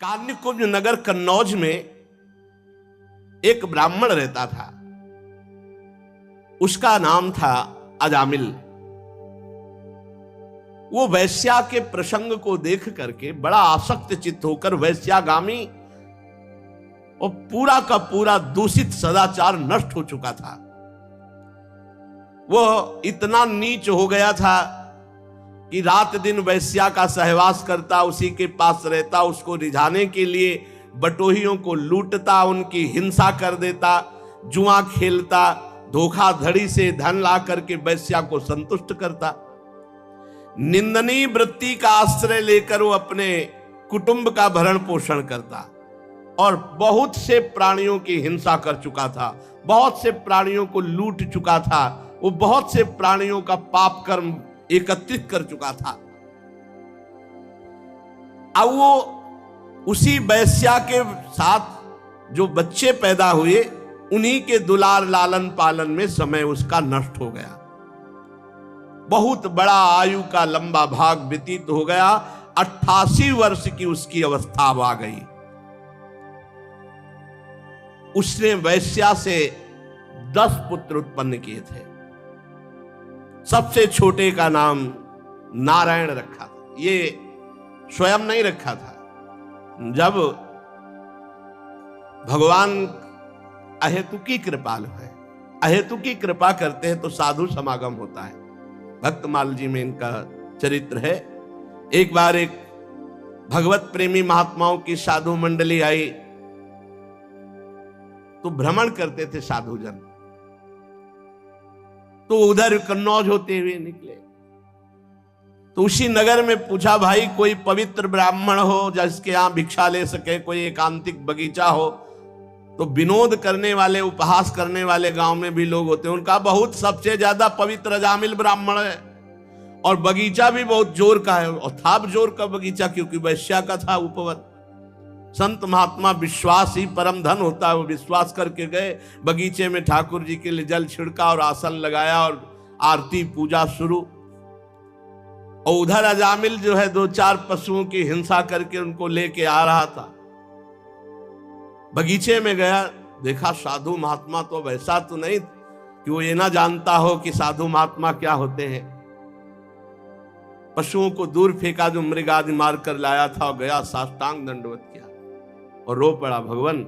कान्यकुब्ज नगर कन्नौज में एक ब्राह्मण रहता था। उसका नाम था अजामिल। वो वैश्या के प्रसंग को देख करके बड़ा आसक्त चित्त होकर वैश्यागामी और पूरा का पूरा दूषित सदाचार नष्ट हो चुका था। वो इतना नीच हो गया था कि रात दिन वैश्या का सहवास करता, उसी के पास रहता, उसको रिझाने के लिए बटोहियों को लूटता, उनकी हिंसा कर देता, जुआ खेलता, धोखाधड़ी से धन ला करके वैश्या को संतुष्ट करता। निंदनीय वृत्ति का आश्रय लेकर वो अपने कुटुंब का भरण पोषण करता और बहुत से प्राणियों की हिंसा कर चुका था, बहुत से प्राणियों को लूट चुका था, वो बहुत से प्राणियों का पाप कर्म एकत्रित कर चुका था। अब वो उसी वैश्या के साथ जो बच्चे पैदा हुए, उन्हीं के दुलार लालन पालन में समय उसका नष्ट हो गया। बहुत बड़ा आयु का लंबा भाग व्यतीत हो गया। 88 वर्ष की उसकी अवस्था आ गई। उसने वैश्या से 10 पुत्र उत्पन्न किए थे। सबसे छोटे का नाम नारायण रखा था। ये स्वयं नहीं रखा था। जब भगवान अहेतुकी कृपालु है, अहेतुकी कृपा करते हैं तो साधु समागम होता है। भक्तमाल जी में इनका चरित्र है। एक बार एक भगवत प्रेमी महात्माओं की साधु मंडली आई तो भ्रमण करते थे साधुजन, तो उधर कन्नौज होते हुए निकले। तो उसी नगर में पूछा, भाई कोई पवित्र ब्राह्मण हो जिसके यहां भिक्षा ले सके, कोई एकांतिक बगीचा हो। तो विनोद करने वाले, उपहास करने वाले गांव में भी लोग होते हैं। उनका बहुत सबसे ज्यादा पवित्र अजामिल ब्राह्मण है और बगीचा भी बहुत जोर का है, और था जोर का बगीचा क्योंकि वैश्या का था उपवन। संत महात्मा विश्वास ही परम धन होता है। वो विश्वास करके गए, बगीचे में ठाकुर जी के लिए जल छिड़का और आसन लगाया और आरती पूजा शुरू। और उधर अजामिल जो है 2-4 पशुओं की हिंसा करके उनको लेके आ रहा था। बगीचे में गया, देखा साधु महात्मा तो वैसा तो नहीं कि वो ये ना जानता हो कि साधु महात्मा क्या होते हैं। पशुओं को दूर फेंका जो मृग आदि मार कर लाया था, और गया साष्टांग दंडवत किया और रो पड़ा, भगवान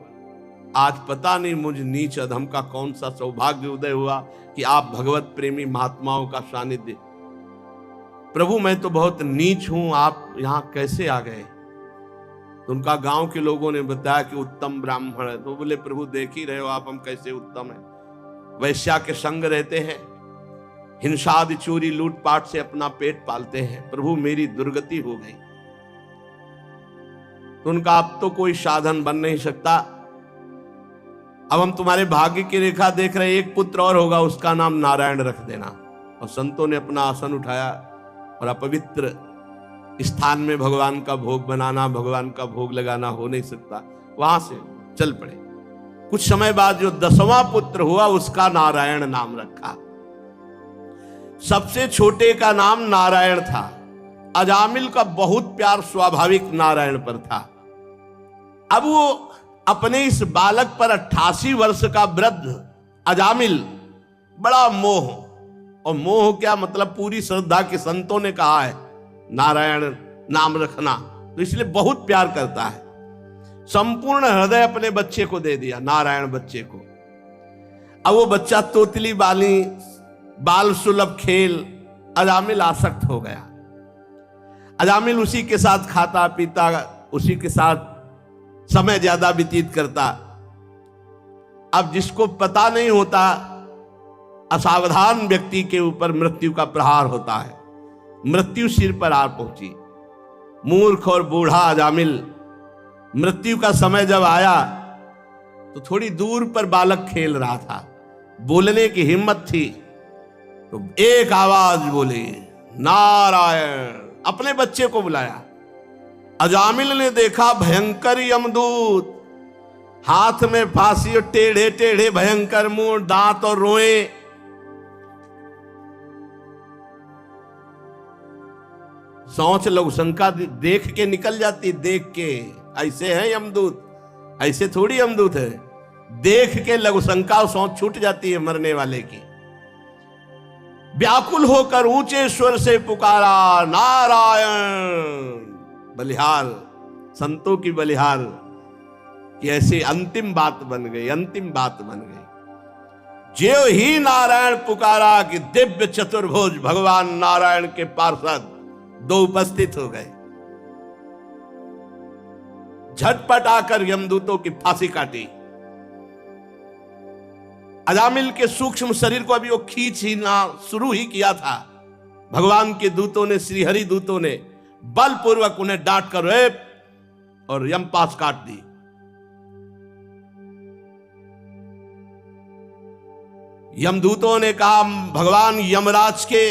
आज पता नहीं मुझ नीच अधम का कौन सा सौभाग्य उदय हुआ कि आप भगवत प्रेमी महात्माओं का सानिध्य। प्रभु मैं तो बहुत नीच हूं, आप यहां कैसे आ गए? तो उनका गांव के लोगों ने बताया कि उत्तम ब्राह्मण है। तो बोले, प्रभु देख ही रहे हो आप, हम कैसे उत्तम हैं? वैश्या के संग रहते हैं, हिंसादि चोरी लूटपाट से अपना पेट पालते हैं। प्रभु मेरी दुर्गति हो गई। तो उनका अब तो कोई साधन बन नहीं सकता। अब हम तुम्हारे भाग्य की रेखा देख रहे, एक पुत्र और होगा, उसका नाम नारायण रख देना। और संतों ने अपना आसन उठाया और अपवित्र स्थान में भगवान का भोग बनाना, भगवान का भोग लगाना हो नहीं सकता। वहां से चल पड़े। कुछ समय बाद जो 10वां पुत्र हुआ, उसका नारायण नाम रखा। सबसे छोटे का नाम नारायण था। अजामिल का बहुत प्यार स्वाभाविक नारायण पर था। अब वो अपने इस बालक पर 88 वर्ष का वृद्ध अजामिल बड़ा मोह, और मोह क्या मतलब, पूरी श्रद्धा के संतों ने कहा है नारायण नाम रखना, तो इसलिए बहुत प्यार करता है। संपूर्ण हृदय अपने बच्चे को दे दिया, नारायण बच्चे को। अब वो बच्चा तोतली बाली, बाल सुलभ खेल, अजामिल आसक्त हो गया। अजामिल उसी के साथ खाता पीता, उसी के साथ समय ज्यादा व्यतीत करता। अब जिसको पता नहीं होता, असावधान व्यक्ति के ऊपर मृत्यु का प्रहार होता है। मृत्यु सिर पर आ पहुंची। मूर्ख और बूढ़ा अजामिल, मृत्यु का समय जब आया तो थोड़ी दूर पर बालक खेल रहा था, बोलने की हिम्मत थी तो एक आवाज बोली, नारायण। अपने बच्चे को बुलाया। अजामिल ने देखा भयंकर यमदूत, हाथ में फांसी और टेढ़े टेढ़े भयंकर मुंह, दांत और रोए। सोच लघु शंका देख के निकल जाती, देख के ऐसे हैं यमदूत, ऐसे थोड़ी यमदूत है। देख के लघुशंका सौंच छूट जाती है मरने वाले की। व्याकुल होकर ऊंचे स्वर से पुकारा नारायण। बलिहार, संतों की बलिहार कि ऐसी अंतिम बात बन गई, अंतिम बात बन गई। ज्यों ही नारायण पुकारा कि दिव्य चतुर्भुज भगवान नारायण के पार्षद दो उपस्थित हो गए। झटपट आकर यमदूतों की फांसी काटी। अजामिल के सूक्ष्म शरीर को अभी वो खींच ही ना शुरू ही किया था, भगवान के दूतों ने, श्रीहरि दूतों ने बलपूर्वक उन्हें डांट कर रेप और यमपाश काट दी। यमदूतों ने कहा, भगवान यमराज के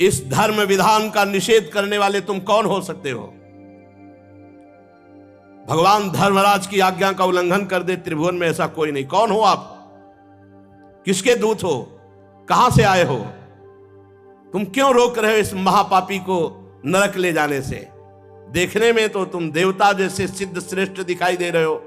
इस धर्म विधान का निषेध करने वाले तुम कौन हो सकते हो? भगवान धर्मराज की आज्ञा का उल्लंघन कर दे त्रिभुवन में ऐसा कोई नहीं। कौन हो आप? किसके दूत हो? कहां से आए हो? तुम क्यों रोक रहे हो इस महापापी को नरक ले जाने से? देखने में तो तुम देवता जैसे सिद्ध श्रेष्ठ दिखाई दे रहे हो।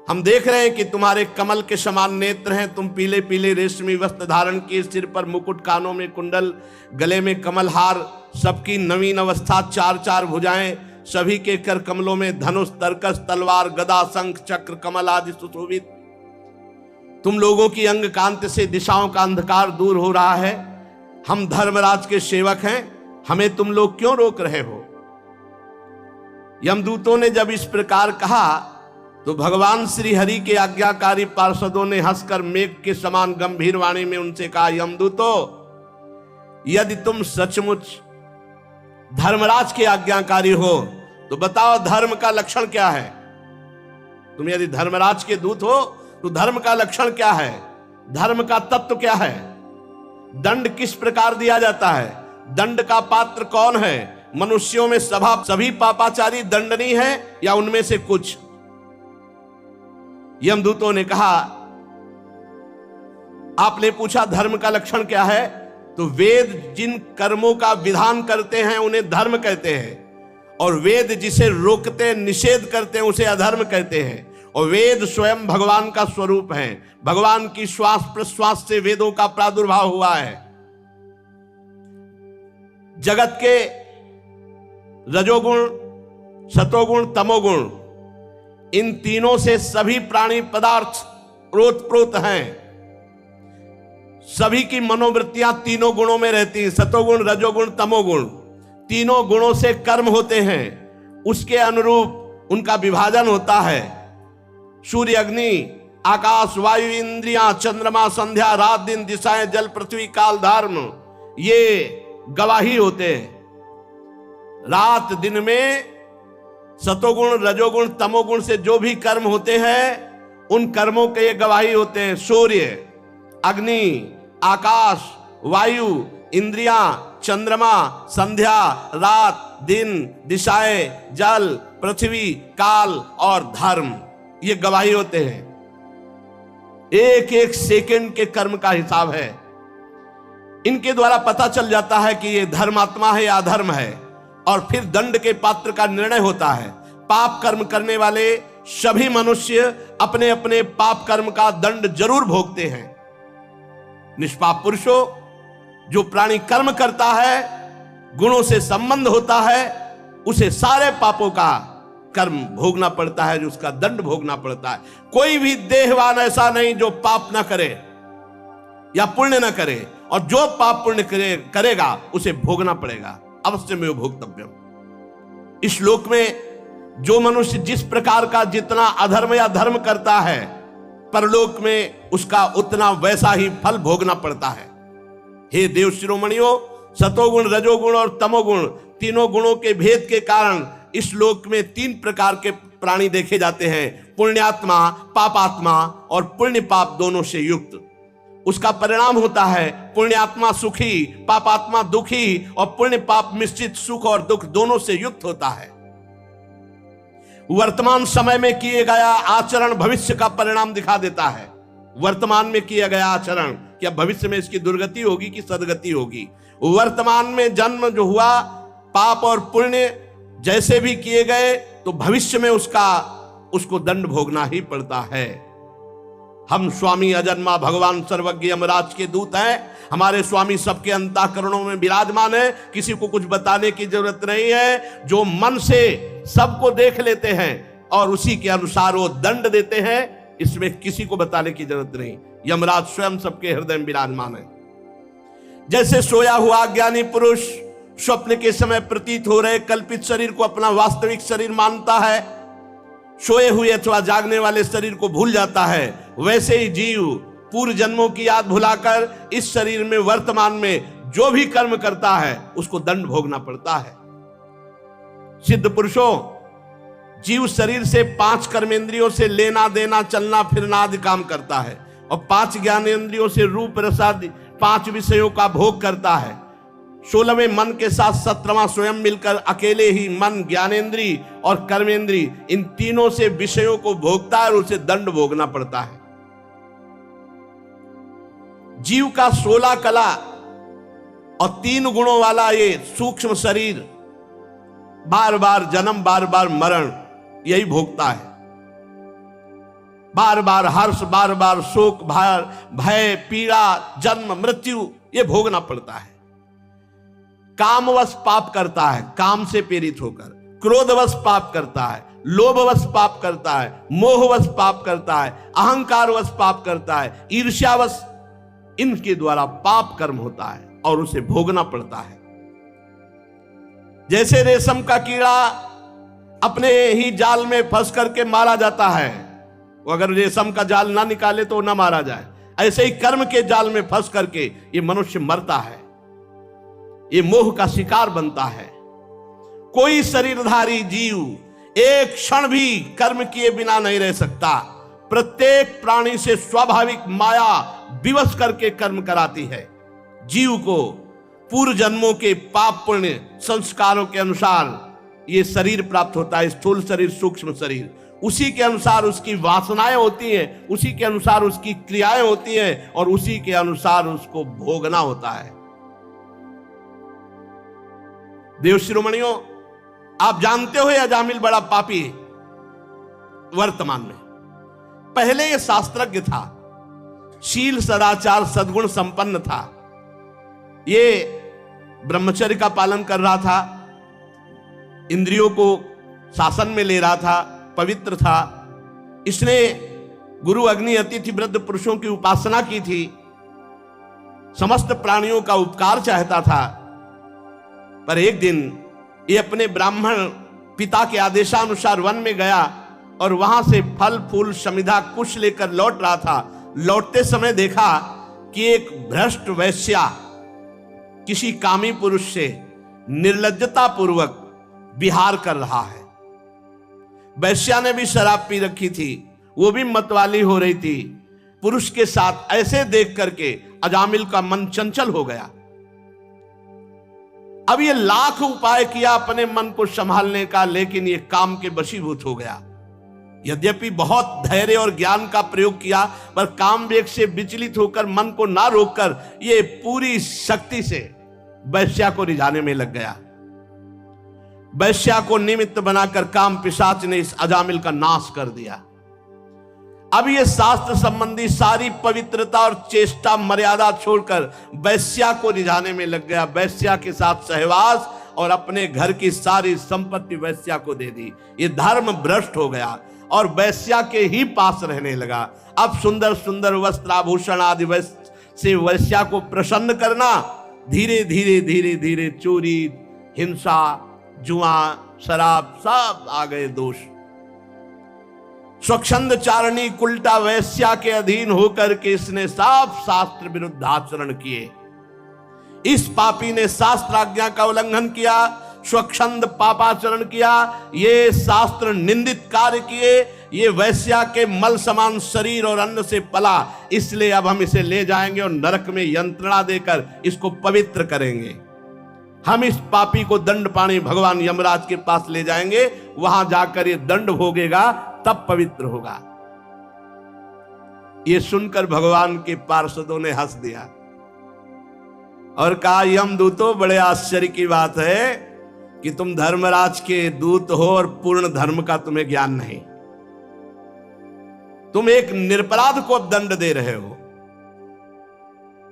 हम देख रहे हैं कि तुम्हारे कमल के समान नेत्र हैं, तुम पीले पीले रेशमी वस्त्र धारण किए, सिर पर मुकुट, कानों में कुंडल, गले में कमल हार, सबकी नवीन अवस्था, चार चार भुजाएं, सभी के कर कमलों में धनुष, तरकस, तलवार, गदा, शंख, चक्र, कमल आदि सुशोभित। तुम लोगों की अंग कांति से दिशाओं का अंधकार दूर हो रहा है। हम धर्मराज के सेवक हैं, हमें तुम लोग क्यों रोक रहे हो? यमदूतों ने जब इस प्रकार कहा तो भगवान श्री हरि के आज्ञाकारी पार्षदों ने हंसकर मेघ के समान गंभीर वाणी में उनसे कहा, यमदूतों, यदि तुम सचमुच धर्मराज के आज्ञाकारी हो तो बताओ धर्म का लक्षण क्या है? तुम यदि धर्मराज के दूत हो तो धर्म का लक्षण क्या है? धर्म का तत्व क्या है? दंड किस प्रकार दिया जाता है? दंड का पात्र कौन है? मनुष्यों में सभी पापाचारी दंडनीय है या उनमें से कुछ? यमदूतों ने कहा, आपने पूछा धर्म का लक्षण क्या है, तो वेद जिन कर्मों का विधान करते हैं उन्हें धर्म कहते हैं, और वेद जिसे रोकते निषेध करते हैं उसे अधर्म कहते हैं। और वेद स्वयं भगवान का स्वरूप है, भगवान की श्वास प्रश्वास से वेदों का प्रादुर्भाव हुआ है। जगत के रजोगुण, सतोगुण, तमोगुण, इन तीनों से सभी प्राणी पदार्थ ओतप्रोत हैं। सभी की मनोवृत्तियां तीनों गुणों में रहती हैं, सतोगुण, रजोगुण, तमोगुण। तीनों गुणों से कर्म होते हैं, उसके अनुरूप उनका विभाजन होता है। सूर्य, अग्नि, आकाश, वायु, इंद्रियां, चंद्रमा, संध्या, रात, दिन, दिशाएं, जल, पृथ्वी, काल, धर्म, ये गवाही होते हैं। रात दिन में सतोगुण, रजोगुण, तमोगुण से जो भी कर्म होते हैं उन कर्मों के ये गवाही होते हैं। सूर्य, अग्नि, आकाश, वायु, इंद्रियां, चंद्रमा, संध्या, रात, दिन, दिशाएं, जल, पृथ्वी, काल और धर्म, ये गवाही होते हैं। एक एक सेकंड के कर्म का हिसाब है। इनके द्वारा पता चल जाता है कि ये धर्मात्मा है या अधर्म है, और फिर दंड के पात्र का निर्णय होता है। पाप कर्म करने वाले सभी मनुष्य अपने अपने पाप कर्म का दंड जरूर भोगते हैं। निष्पाप पुरुषों, जो प्राणी कर्म करता है, गुणों से संबंध होता है, उसे सारे पापों का कर्म भोगना पड़ता है, जो उसका दंड भोगना पड़ता है। कोई भी देहवान ऐसा नहीं जो पाप ना करे या पुण्य ना करे, और जो पाप पुण्य करेगा उसे भोगना पड़ेगा, अवश्य में भोक्तव्य। इस श्लोक में जो मनुष्य जिस प्रकार का जितना अधर्म या धर्म करता है, परलोक में उसका उतना वैसा ही फल भोगना पड़ता है। हे देव शिरोमणियों, सतोगुण, रजोगुण और तमोगुण, तीनों गुणों के भेद के कारण इस लोक में तीन प्रकार के प्राणी देखे जाते हैं: पुण्यात्मा, पापात्मा और पुण्य पाप दोनों से युक्त। उसका परिणाम होता है पुण्यात्मा सुखी, पापात्मा दुखी, और पुण्य पाप मिश्रित सुख और दुख दोनों से युक्त होता है। वर्तमान समय में किए गया आचरण भविष्य का परिणाम दिखा देता है। वर्तमान में किया गया आचरण क्या भविष्य में इसकी दुर्गति होगी कि सदगति होगी। वर्तमान में जन्म जो हुआ, पाप और पुण्य जैसे भी किए गए तो भविष्य में उसको दंड भोगना ही पड़ता है। हम स्वामी अजन्मा भगवान सर्वज्ञ यमराज के दूत हैं। हमारे स्वामी सबके अंतःकरणों में विराजमान है, किसी को कुछ बताने की जरूरत नहीं है। जो मन से सबको देख लेते हैं और उसी के अनुसार वो दंड देते हैं, इसमें किसी को बताने की जरूरत नहीं। यमराज स्वयं सबके हृदय में विराजमान है। जैसे सोया हुआ ज्ञानी पुरुष स्वप्न के समय प्रतीत हो रहे कल्पित शरीर को अपना वास्तविक शरीर मानता है, सोए हुए अथवा जागने वाले शरीर को भूल जाता है, वैसे ही जीव पूर्व जन्मों की याद भुलाकर इस शरीर में वर्तमान में जो भी कर्म करता है उसको दंड भोगना पड़ता है। सिद्ध पुरुषों, जीव शरीर से 5 कर्मेंद्रियों से लेना देना चलना फिरना आदि काम करता है और 5 ज्ञानेंद्रियों से रूप रसादि 5 विषयों का भोग करता है। 16वें मन के साथ 17वां स्वयं मिलकर अकेले ही मन, ज्ञानेंद्री और कर्मेंद्री इन तीनों से विषयों को भोगता है और उसे दंड भोगना पड़ता है। जीव का 16 कला और 3 गुणों वाला ये सूक्ष्म शरीर बार बार जन्म, बार बार मरण यही भोगता है। बार बार हर्ष, बार बार शोक, भय, पीड़ा, जन्म, मृत्यु ये भोगना पड़ता है। कामवश पाप करता है, काम से प्रेरित होकर, क्रोधवश पाप करता है, लोभवश पाप करता है, मोहवश पाप करता है, अहंकारवश पाप करता है, ईर्ष्यावश, इनके द्वारा पाप कर्म होता है और उसे भोगना पड़ता है। जैसे रेशम का कीड़ा अपने ही जाल में फंस करके मारा जाता है, वो अगर रेशम का जाल ना निकाले तो ना मारा जाए, ऐसे ही कर्म के जाल में फंस करके ये मनुष्य मरता है, ये मोह का शिकार बनता है। कोई शरीरधारी जीव एक क्षण भी कर्म किए बिना नहीं रह सकता। प्रत्येक प्राणी से स्वाभाविक माया विवश करके कर्म कराती है। जीव को पूर्व जन्मों के पाप पुण्य संस्कारों के अनुसार ये शरीर प्राप्त होता है, स्थूल शरीर, सूक्ष्म शरीर। उसी के अनुसार उसकी वासनाएं होती हैं, उसी के अनुसार उसकी क्रियाएं होती हैं और उसी के अनुसार उसको भोगना होता है। देव शिरोमणियों, आप जानते हो अजामिल बड़ा पापी है वर्तमान में। पहले ये शास्त्रज्ञ था, शील सदाचार सद्गुण संपन्न था, ये ब्रह्मचर्य का पालन कर रहा था, इंद्रियों को शासन में ले रहा था, पवित्र था। इसने गुरु अग्नि अतिथि वृद्ध पुरुषों की उपासना की थी, समस्त प्राणियों का उपकार चाहता था। पर एक दिन ये अपने ब्राह्मण पिता के आदेशानुसार वन में गया और वहां से फल फूल समिधा कुछ लेकर लौट रहा था। लौटते समय देखा कि एक भ्रष्ट वैश्या किसी कामी पुरुष से निर्लज्जता पूर्वक विहार कर रहा है। वैश्या ने भी शराब पी रखी थी, वो भी मतवाली हो रही थी। पुरुष के साथ ऐसे देख करके अजामिल का मन चंचल हो गया। अब ये लाख उपाय किया अपने मन को संभालने का, लेकिन ये काम के वशीभूत हो गया। यद्यपि बहुत धैर्य और ज्ञान का प्रयोग किया, पर काम वेग से विचलित होकर मन को ना रोककर ये पूरी शक्ति से वैश्या को रिझाने में लग गया। वैश्या को निमित्त बनाकर काम पिशाच ने इस अजामिल का नाश कर दिया। अब ये शास्त्र संबंधी सारी पवित्रता और चेष्टा मर्यादा छोड़कर वैश्या को रिझाने में लग गया। वैश्या के साथ सहवास और अपने घर की सारी संपत्ति वैश्या को दे दी। ये धर्म भ्रष्ट हो गया और वैश्या के ही पास रहने लगा। अब सुंदर सुंदर वस्त्र आभूषण आदि से वैश्या को प्रसन्न करना, धीरे धीरे धीरे धीरे चोरी, हिंसा, जुआ, शराब सब आ गए दोष। स्वच्छंद चारणी कुल्टा वैश्या के अधीन होकर के इसने सब शास्त्र विरुद्ध आचरण किए। इस पापी ने शास्त्राज्ञा का उल्लंघन किया, स्वच्छंद पापाचरण किया, ये शास्त्र निंदित कार्य किए। ये वैश्या के मल समान शरीर और अन्न से पला, इसलिए अब हम इसे ले जाएंगे और नरक में यंत्रणा देकर इसको पवित्र करेंगे। हम इस पापी को दंड पानी भगवान यमराज के पास ले जाएंगे, वहां जाकर ये दंड भोगेगा, तब पवित्र होगा। ये सुनकर भगवान के पार्षदों ने हंस दिया और कहा, यमदूतों, बड़े आश्चर्य की बात है, कि तुम धर्मराज के दूत हो और पूर्ण धर्म का तुम्हें ज्ञान नहीं। तुम एक निरपराध को दंड दे रहे हो।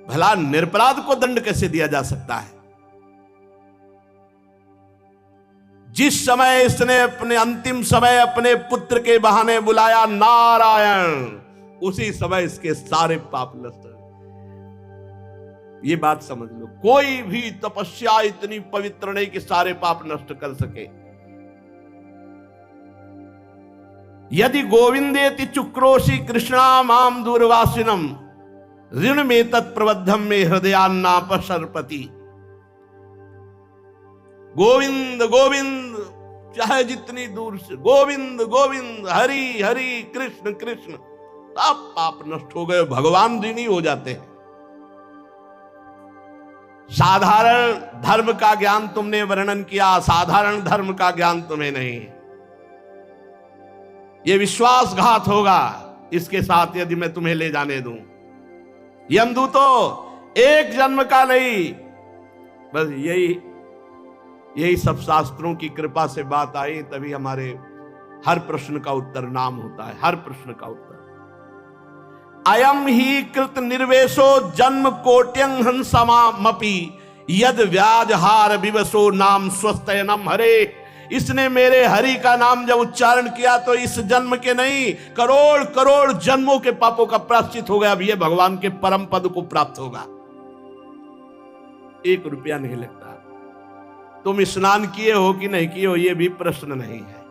भला निरपराध को दंड कैसे दिया जा सकता है? जिस समय इसने अपने अंतिम समय अपने पुत्र के बहाने बुलाया नारायण, उसी समय इसके सारे पाप नष्ट। ये बात समझ लो, कोई भी तपस्या इतनी पवित्र नहीं कि सारे पाप नष्ट कर सके। यदि गोविंदेति चुक्रोशी कृष्णा माम दूरवासिनम ऋण में तत्प्रबद्धम में हृदयान्नापशरपति। गोविंद गोविंद चाहे जितनी दूर से गोविंद गोविंद, हरि हरि, कृष्ण कृष्ण, सब पाप नष्ट हो गए, भगवान ऋणी हो जाते हैं। साधारण धर्म का ज्ञान तुमने वर्णन किया, साधारण धर्म का ज्ञान तुम्हें नहीं। यह विश्वासघात होगा इसके साथ यदि मैं तुम्हें ले जाने दूं। यमदूतों, एक जन्म का नहीं, बस यही सब शास्त्रों की कृपा से बात आई, तभी हमारे हर प्रश्न का उत्तर नाम होता है। हर प्रश्न का उत्तर अयम ही कृत निर्वेशो जन्म कोट्यं हंसमामपि यद व्याजहार विवशो नाम स्वस्तयनम हरे। इसने मेरे हरि का नाम जब उच्चारण किया तो इस जन्म के नहीं, करोड़ करोड़ जन्मों के पापों का प्रायश्चित हो गया। अब ये भगवान के परम पद को प्राप्त होगा। 1 रुपया नहीं लगता। तुम स्नान किए हो कि नहीं किए हो, यह भी प्रश्न नहीं है।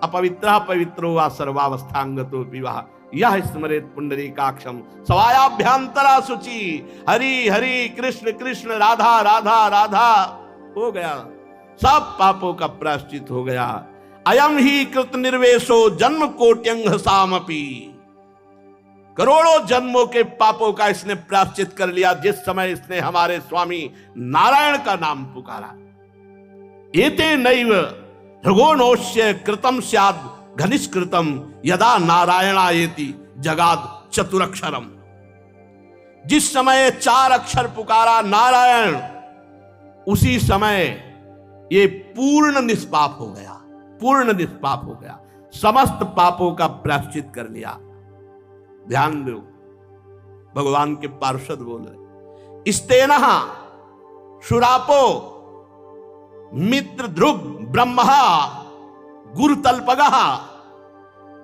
अपवित्र पवित्रो वा सर्वावस्थांगतो विवाह यह स्मरेत पुंडरीकाक्षम सवायाभ्यंतरा शुचि। हरि हरि, कृष्ण कृष्ण, राधा राधा राधा, हो गया, सब पापों का प्रायश्चित हो गया। अयम ही कृत निर्वेशो जन्म कोट्यंग सामपि, करोड़ों जन्मों के पापों का इसने प्रायश्चित कर लिया जिस समय इसने हमारे स्वामी नारायण का नाम पुकारा। एते नैव भृगोनोश्य कृतम स्याद घनिष्कृतम यदा नारायणायेति जगाद चतुरक्षरम। जिस समय 4 अक्षर पुकारा नारायण, उसी समय ये पूर्ण निष्पाप हो गया, पूर्ण निष्पाप हो गया, समस्त पापों का प्रायश्चित कर लिया। ध्यान दो, भगवान के पार्षद बोल रहे, स्तेनः शुरापो मित्र ध्रुव ब्रह्मा गुरुतल्पगः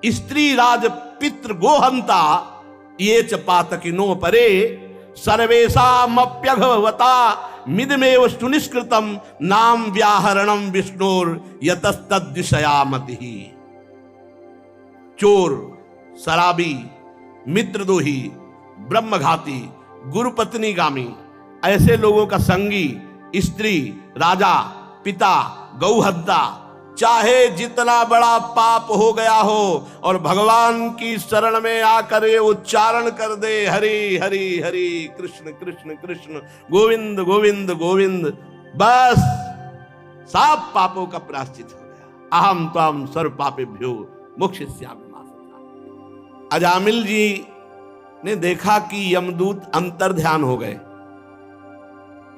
स्त्री राज पितृ गोहंता ये च पातकिनो परे सर्वेषामप्यघवता मिदमेव सुनिष्कृतम नाम व्याहरणम विष्णुर यतस्तद्विषयामतिः। चोर, शराबी, मित्रद्रोही, ब्रह्मघाती, गुरुपत्नीगामी, ऐसे लोगों का संगी, स्त्री, राजा, पिता, गौहत्या, चाहे जितना बड़ा पाप हो गया हो और भगवान की शरण में आकर ये उच्चारण कर दे हरि हरि हरि, कृष्ण कृष्ण कृष्ण, गोविंद गोविंद गोविंद, बस सब पापों का प्रायश्चित हो गया। अहम त्वं सर्व पापेभ्यो मोक्षयिष्यामि मा शुचः। अजामिल जी ने देखा कि यमदूत अंतर ध्यान हो गए,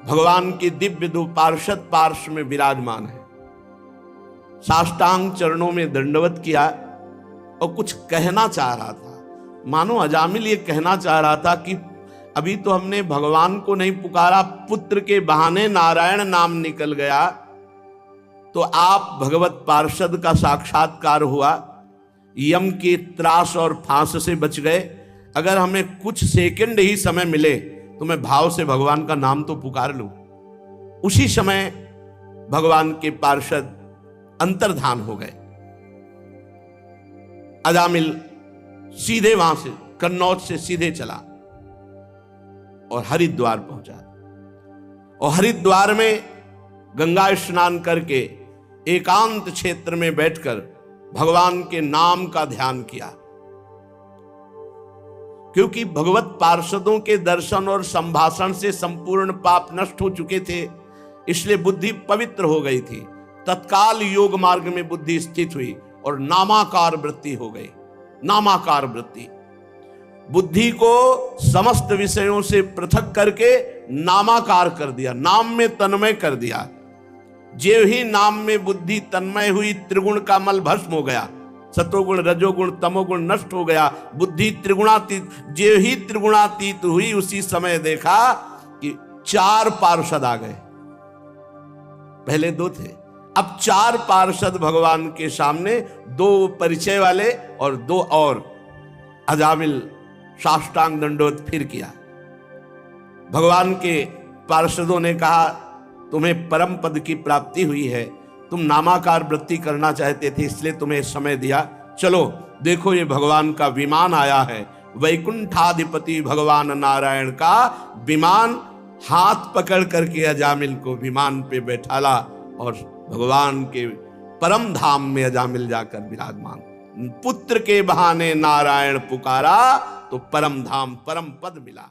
भगवान के दिव्य 2 पार्षद पार्श्व में विराजमान है। साष्टांग चरणों में दंडवत किया और कुछ कहना चाह रहा था। मानो अजामिल ये कहना चाह रहा था कि अभी तो हमने भगवान को नहीं पुकारा, पुत्र के बहाने नारायण नाम निकल गया, तो आप भगवत पार्षद का साक्षात्कार हुआ, यम के त्रास और फांस से बच गए। अगर हमें कुछ सेकंड ही समय मिले तो मैं भाव से भगवान का नाम तो पुकार लूं। उसी समय भगवान के पार्षद अंतर्धान हो गए। अजामिल सीधे वहां से कन्नौज से सीधे चला और हरिद्वार पहुंचा, और हरिद्वार में गंगा स्नान करके एकांत क्षेत्र में बैठकर भगवान के नाम का ध्यान किया। क्योंकि भगवत पार्षदों के दर्शन और संभाषण से संपूर्ण पाप नष्ट हो चुके थे, इसलिए बुद्धि पवित्र हो गई थी। तत्काल योग मार्ग में बुद्धि स्थित हुई और नामाकार वृत्ति हो गई। नामाकार वृत्ति, बुद्धि को समस्त विषयों से पृथक करके नामाकार कर दिया, नाम में तन्मय कर दिया। जेव ही नाम में बुद्धि तन्मय हुई, त्रिगुण का मल भस्म हो गया, सतोगुण रजोगुण तमोगुण नष्ट हो गया, बुद्धि त्रिगुणातीत। जेव ही त्रिगुणातीत हुई, उसी समय देखा कि 4 पार्षद आ गए। पहले 2 थे, अब 4 पार्षद भगवान के सामने, 2 परिचय वाले और 2 और। अजामिल साष्टांग दंडोत फिर किया। भगवान के पार्षदों ने कहा, तुम्हें परम पद की प्राप्ति हुई है, तुम नामाकार वृत्ति करना चाहते थे, इसलिए तुम्हें समय दिया। चलो देखो, ये भगवान का विमान आया है, वैकुंठाधिपति भगवान नारायण का विमान। हाथ पकड़ करके अजामिल को विमान पे बैठाला और भगवान के परम धाम में अजामिल जाकर विराजमान। पुत्र के बहाने नारायण पुकारा तो परम धाम परम पद मिला।